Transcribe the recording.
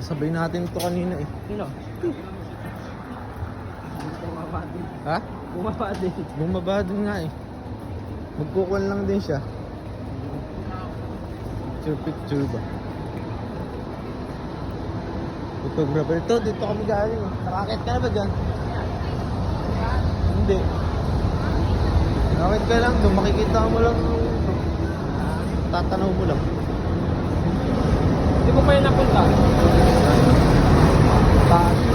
Kasabay natin ito kanina eh. Sino? Bumaba din. Ha? Bumaba din. Bumaba din nga eh. Magkukuhan lang din siya. Picture ba? Photographer. Ito, dito kami galing. Nakakit ka na ba dyan? Hindi. Nakakit ka lang doon. Makikita mo lang. Tatanaw mo lang. Hindi ko pa yun napunta. Taas.